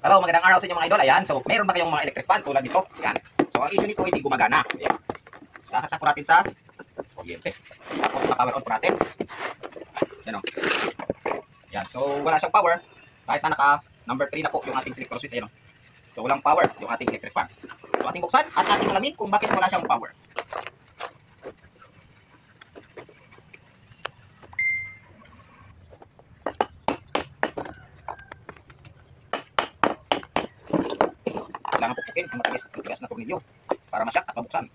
Hello, magandang araw sa inyo mga idol. Ayan, so meron ba kayong mga electric fan tulad nito? Ayan. So ang issue nito hindi gumagana. Ayan. Sasaksak po natin sa kuryente. Tapos ma-power on po natin. Ayan o. Ayan, so wala siyang power. Kahit na naka number 3 na po yung ating selector switch. Ayan o. So walang power yung ating electric fan. So ating buksan at ating alamin kung bakit wala siyang power. Kailangan pupukin ang matigas na tornilyo para masyak at mabuksan.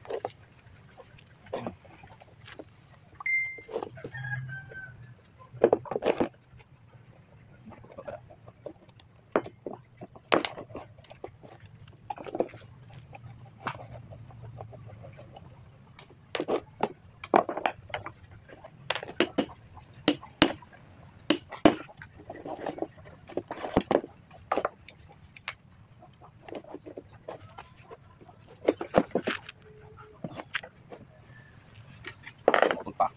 Pa.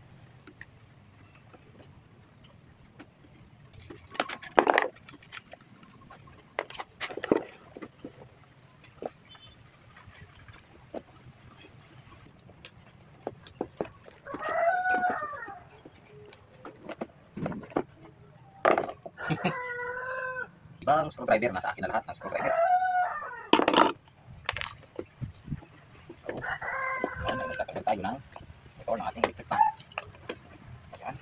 Ibang screwdriver, nasa akin na lahat ng screwdriver. So, magtatagal tayo ng motor ng ating electric fan. Ayan.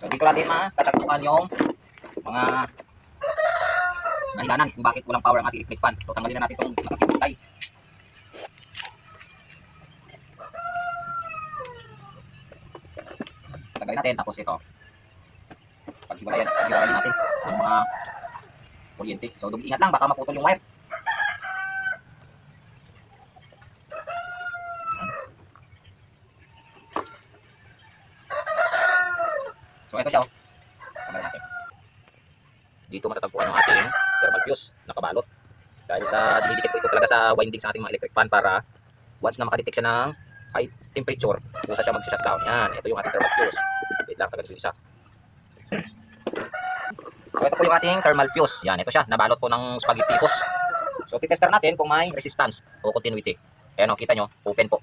So, dito natin matatagpuan yung mga dahilanan kung bakit walang power ang ating electric fan. So, tanggalin na natin itong nakapiputay. Tanggalin natin, tapos ito. Paghiwalayin natin yung mga kuryente. So, ingat lang, baka maputol yung wire. So, ito siya. Tanggalin natin. Dito matatagpuan yung ating thermal fuse, nakabalot. Dahil sa dinidikit ko ito talaga sa windings ng ating mga electric fan para once na makadetect siya ng high temperature, kung siya mag-shutdown. Yan, ito yung ating thermal fuse. Wait lang, tagal yung isa. So, ito po yung ating thermal fuse. Yan, ito siya. Nabalot po ng spaghetti hose. So, titester natin kung may resistance o continuity. Ayan o, kita nyo, open po.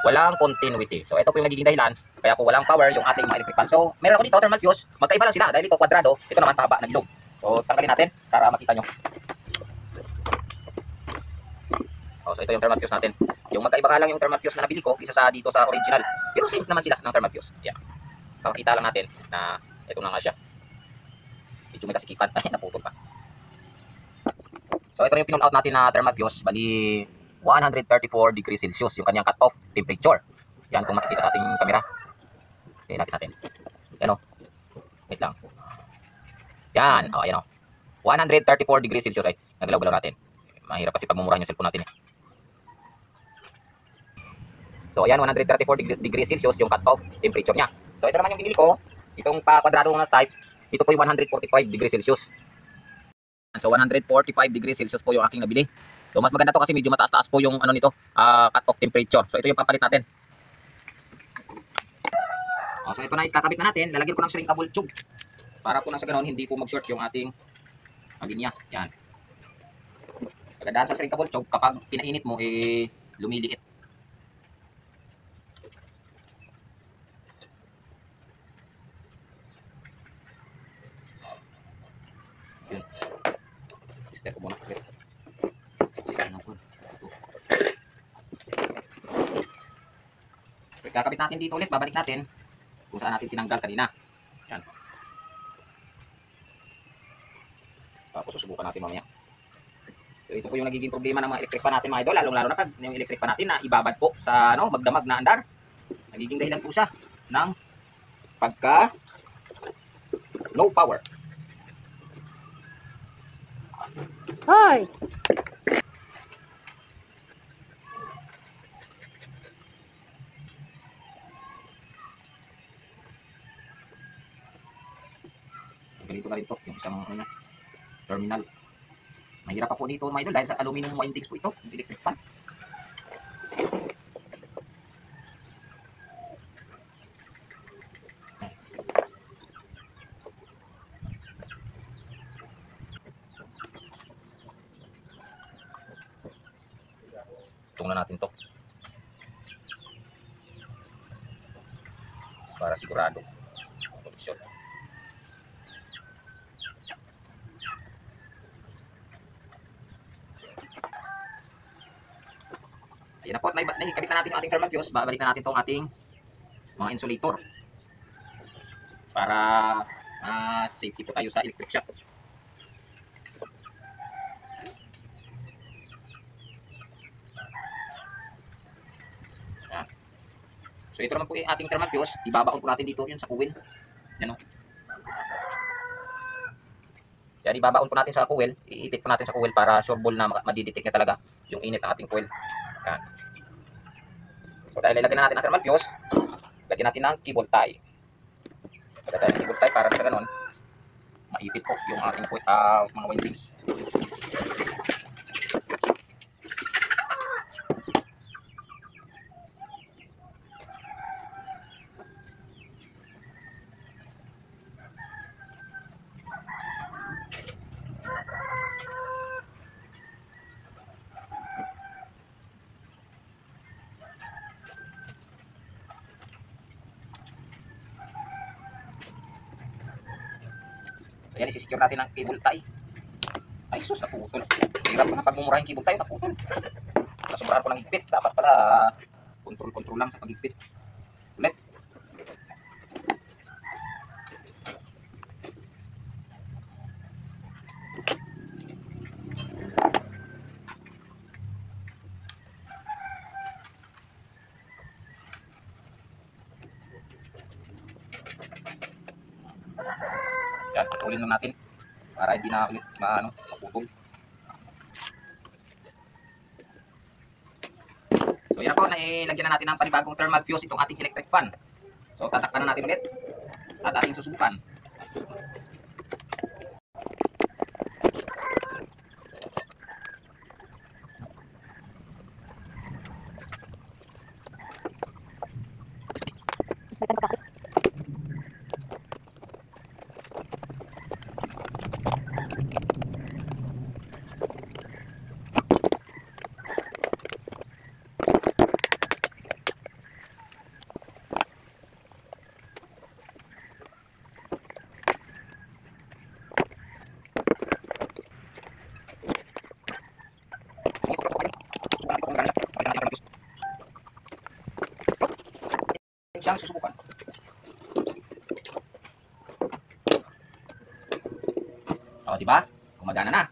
Walang continuity. So, ito po yung nagiging dahilan. Kaya po walang power yung ating mga electric fan. So, meron ako dito, thermal fuse. Magkaiba lang sila. Dahil ito, kwadrado. Ito naman, pahaba ng ilog. So, tanggalin natin para makita nyo. So, ito yung thermal fuse natin. Yung magkaiba nga lang yung thermal fuse na nabili ko isa sa dito sa original. Pero same naman sila ng thermal fuse. Yan. Pakita lang natin na ito na nga siya. Medyo may kasikipan. Ay, naputol pa. So, ito yung pinull out natin na thermal fuse. Bali, 134 degrees Celsius yung kanyang cut-off temperature. Yan, kung makikita sa ating camera. Tingnan natin. Yan o. Wait lang. Yan. O, yan o. 134 degrees Celsius ay. Nagalaw-galaw natin. Mahirap kasi pagmumurahin yung cellphone natin eh. So, ayan, 134 degrees Celsius yung cut-off temperature niya. So, ito naman yung binili ko. Itong pa-kwadrado na type. Ito po yung 145 degrees Celsius. So, 145 degrees Celsius po yung aking nabili. So, mas maganda to kasi medyo mataas-taas po yung ano nito, cut-off temperature. So, ito yung papalit natin. So, ito na ikakabit na natin. Lalagyan ko ng shrinkable tube. Para po na sa ganoon, hindi po mag-short yung ating linya. Yan. Kagandahan sa shrinkable tube, kapag pinainit mo, lumiliit. Step ko muna. Kakabit natin dito ulit, babalik natin kung saan natin tinanggal kanina. Yan. Tapos susubukan natin mamaya. So, ito po yung nagiging problema ng mga electric fan natin mga idol, lalong-lalo na pag yung electric fan natin na ibabad po sa magdamag na andar. Nagiging dahilan po siya ng pagka low power. Hoy! Ganito na rin po yung isang terminal. Mahirap pa po dito mga idol dahil sa aluminum windings po ito, yung electric fan. Dugtong na natin to. Para sigurado. Koneksyon. Ayan na po, nakikabit na natin yung ating thermal fuse. Babalik na natin itong ating mga insulator. Para safety po tayo sa electric shock. Ayan. So ito naman po yung ating thermal fuse. Ibabaon po natin dito yun sa coil. Yan o. Yan, ibabaon po natin sa coil. Iipit po natin sa coil para sure ball na madidetect na talaga yung init ng ating coil. Yan. So dahil ilagay na natin ang thermal fuse, lagyan natin ng cable tie. Lagyan natin ng cable tie para sa ganon, maipit po yung ating mga windings. So yan, isisecure natin ang cable tie. Ay sus, naputol. Hirap na pagmumurahin cable tie, naputol. Nasubrahan ko ng higpit. Dapat pala control lang sa paghigpit. Ulit. Yan, putulin lang natin para hindi na maputol. So yan po, nailagyan na natin ng panibagong thermal fuse itong ating electric fan. So tatakpan na natin ulit at ating susubukan. Siyang susubukan. O, diba? Gumagana na.